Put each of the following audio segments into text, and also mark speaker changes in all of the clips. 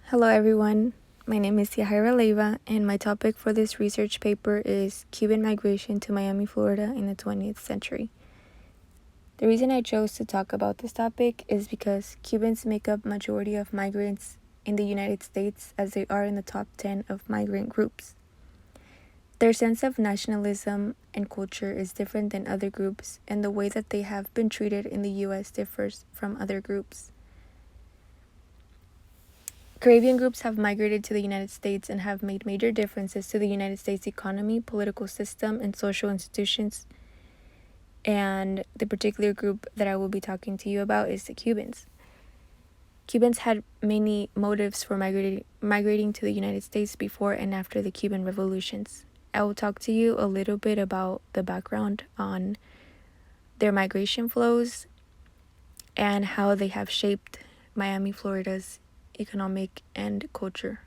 Speaker 1: Hello everyone, my name is Yahaira Leiva and my topic for this research paper is Cuban migration to Miami, Florida in the 20th century. The reason I chose to talk about this topic is because Cubans make up majority of migrants in the United States as they are in the top 10 of migrant groups. Their sense of nationalism and culture is different than other groups, and the way that they have been treated in the US differs from other groups. Caribbean groups have migrated to the United States and have made major differences to the United States economy, political system, and social institutions. And the particular group that I will be talking to you about is the Cubans. Cubans had many motives for migrating to the United States before and after the Cuban revolutions. I will talk to you a little bit about the background on their migration flows and how they have shaped Miami, Florida's economic and culture.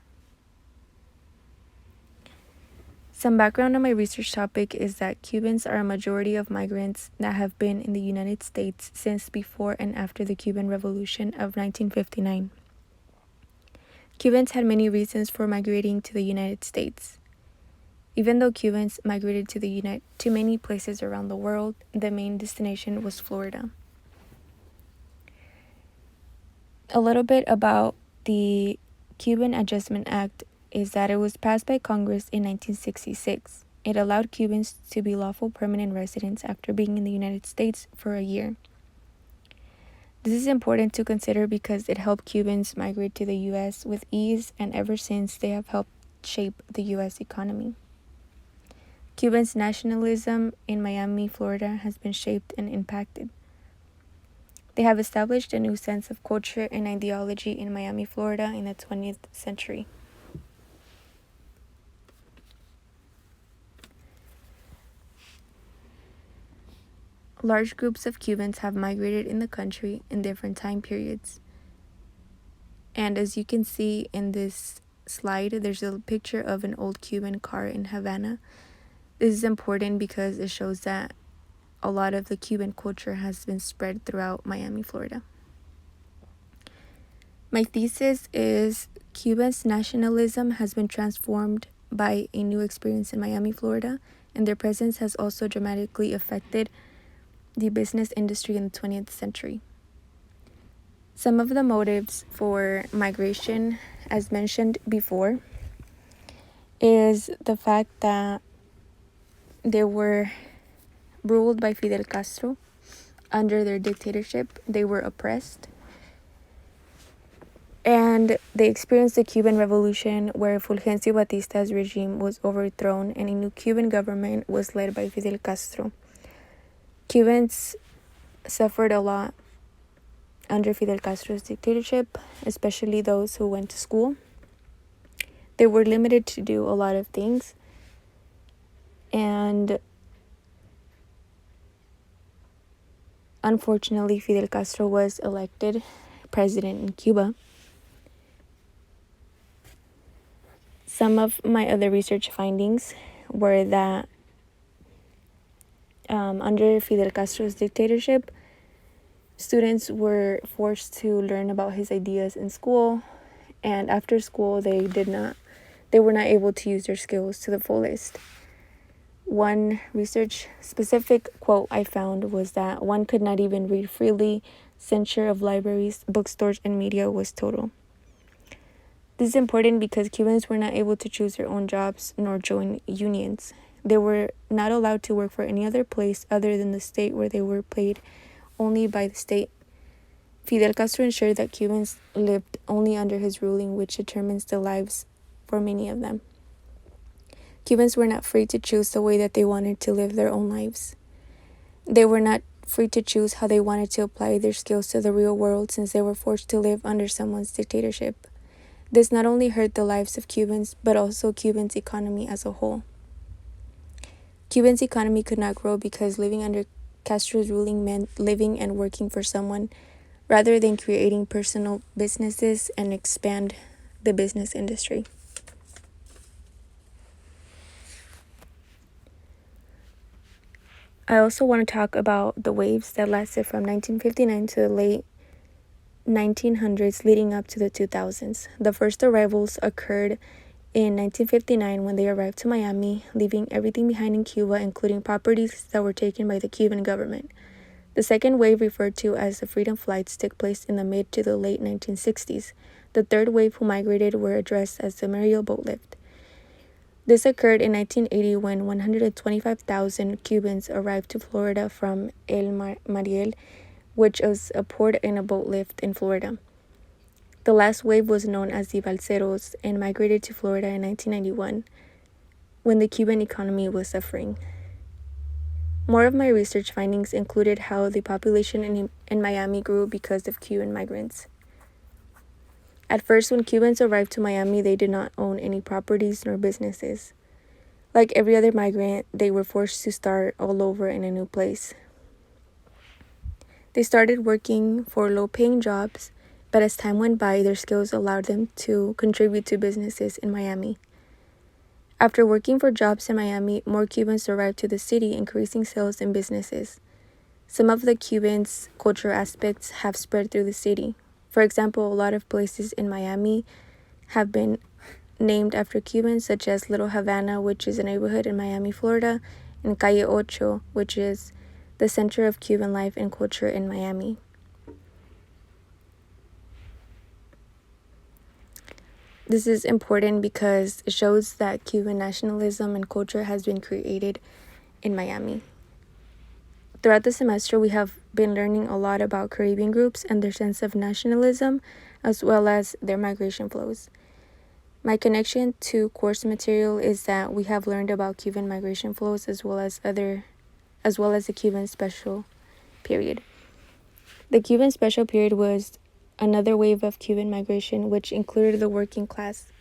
Speaker 1: Some background on my research topic is that Cubans are a majority of migrants that have been in the United States since before and after the Cuban Revolution of 1959. Cubans had many reasons for migrating to the United States. Even though Cubans migrated to many places around the world, the main destination was Florida. A little bit about the Cuban Adjustment Act is that it was passed by Congress in 1966. It allowed Cubans to be lawful permanent residents after being in the United States for a year. This is important to consider because it helped Cubans migrate to the U.S. with ease, and ever since they have helped shape the U.S. economy. Cubans' nationalism in Miami, Florida has been shaped and impacted. They have established a new sense of culture and ideology in Miami, Florida in the 20th century. Large groups of Cubans have migrated in the country in different time periods. And as you can see in this slide, there's a picture of an old Cuban car in Havana. This is important because it shows that a lot of the Cuban culture has been spread throughout Miami, Florida. My thesis is Cuba's nationalism has been transformed by a new experience in Miami, Florida, and their presence has also dramatically affected the business industry in the 20th century. Some of the motives for migration, as mentioned before, is the fact that they were ruled by Fidel Castro. Under their dictatorship, they were oppressed. And they experienced the Cuban Revolution, where Fulgencio Batista's regime was overthrown and a new Cuban government was led by Fidel Castro. Cubans suffered a lot under Fidel Castro's dictatorship, especially those who went to school. They were limited to do a lot of things. And unfortunately, Fidel Castro was elected president in Cuba. Some of my other research findings were that under Fidel Castro's dictatorship, students were forced to learn about his ideas in school, and after school they were not able to use their skills to the fullest. One research specific quote I found was that one could not even read freely. Censure of libraries, bookstores, and media was total. This is important because Cubans were not able to choose their own jobs nor join unions. They were not allowed to work for any other place other than the state where they were paid only by the state. Fidel Castro ensured that Cubans lived only under his ruling, which determines the lives for many of them. Cubans were not free to choose the way that they wanted to live their own lives. They were not free to choose how they wanted to apply their skills to the real world, since they were forced to live under someone's dictatorship. This not only hurt the lives of Cubans, but also Cuba's economy as a whole. Cuba's economy could not grow because living under Castro's ruling meant living and working for someone, rather than creating personal businesses and expand the business industry. I also want to talk about the waves that lasted from 1959 to the late 1900s leading up to the 2000s. The first arrivals occurred in 1959 when they arrived to Miami, leaving everything behind in Cuba, including properties that were taken by the Cuban government. The second wave, referred to as the Freedom Flights, took place in the mid to the late 1960s. The third wave, who migrated, were addressed as the Mariel Boat Lift. This occurred in 1980 when 125,000 Cubans arrived to Florida from El Mariel, which was a port and a boat lift in Florida. The last wave was known as the Balseros and migrated to Florida in 1991, when the Cuban economy was suffering. More of my research findings included how the population in Miami grew because of Cuban migrants. At first, when Cubans arrived to Miami, they did not own any properties nor businesses. Like every other migrant, they were forced to start all over in a new place. They started working for low-paying jobs, but as time went by, their skills allowed them to contribute to businesses in Miami. After working for jobs in Miami, more Cubans arrived to the city, increasing sales and businesses. Some of the Cubans' cultural aspects have spread through the city. For example, a lot of places in Miami have been named after Cubans, such as Little Havana, which is a neighborhood in Miami, Florida, and Calle Ocho, which is the center of Cuban life and culture in Miami. This is important because it shows that Cuban nationalism and culture has been created in Miami. Throughout the semester, we have been learning a lot about Caribbean groups and their sense of nationalism, as well as their migration flows. My connection to course material is that we have learned about Cuban migration flows as well as the Cuban special period. The Cuban special period was another wave of Cuban migration, which included the working class.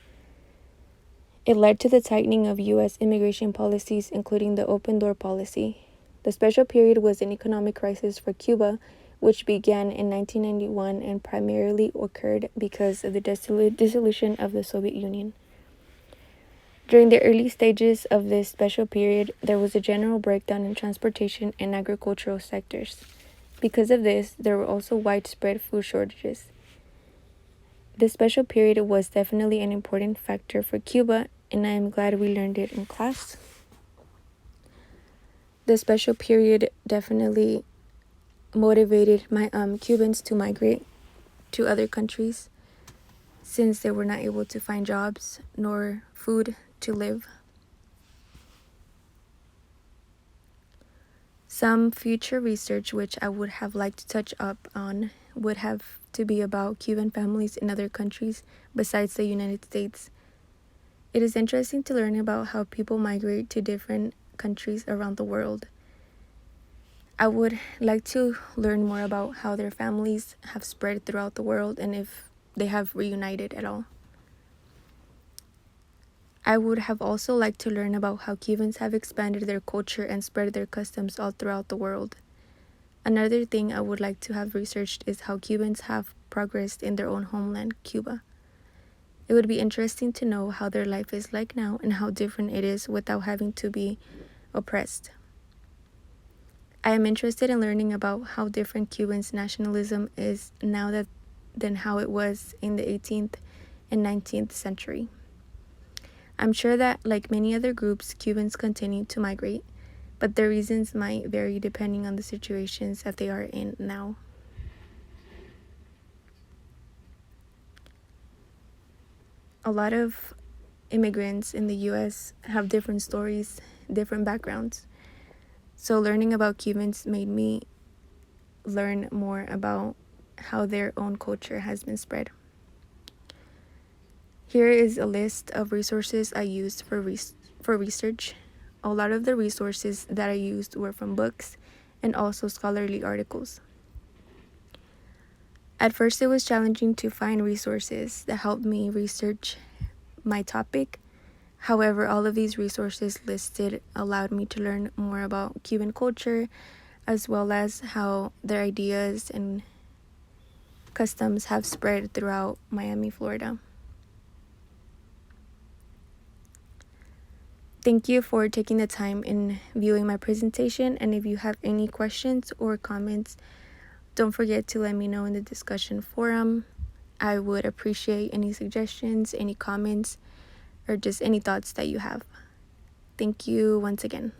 Speaker 1: It led to the tightening of U.S. immigration policies, including the open door policy. The special period was an economic crisis for Cuba, which began in 1991 and primarily occurred because of the dissolution of the Soviet Union. During the early stages of this special period, there was a general breakdown in transportation and agricultural sectors. Because of this, there were also widespread food shortages. This special period was definitely an important factor for Cuba, and I am glad we learned it in class. The special period definitely motivated my Cubans to migrate to other countries since they were not able to find jobs nor food to live. Some future research which I would have liked to touch up on would have to be about Cuban families in other countries besides the United States. It is interesting to learn about how people migrate to different countries around the world. I would like to learn more about how their families have spread throughout the world and if they have reunited at all. I would have also liked to learn about how Cubans have expanded their culture and spread their customs all throughout the world. Another thing I would like to have researched is how Cubans have progressed in their own homeland, Cuba. It would be interesting to know how their life is like now and how different it is without having to be oppressed. I am interested in learning about how different Cubans' nationalism is now than how it was in the 18th and 19th century. I'm sure that, like many other groups, Cubans continue to migrate, but their reasons might vary depending on the situations that they are in now. A lot of immigrants in the U.S. have different stories, different backgrounds. So learning about Cubans made me learn more about how their own culture has been spread. Here is a list of resources I used for research. A lot of the resources that I used were from books and also scholarly articles. At first, it was challenging to find resources that helped me research my topic. However, all of these resources listed allowed me to learn more about Cuban culture, as well as how their ideas and customs have spread throughout Miami, Florida. Thank you for taking the time in viewing my presentation, and if you have any questions or comments, Don't forget to let me know in the discussion forum. I would appreciate any suggestions, any comments, or just any thoughts that you have. Thank you once again.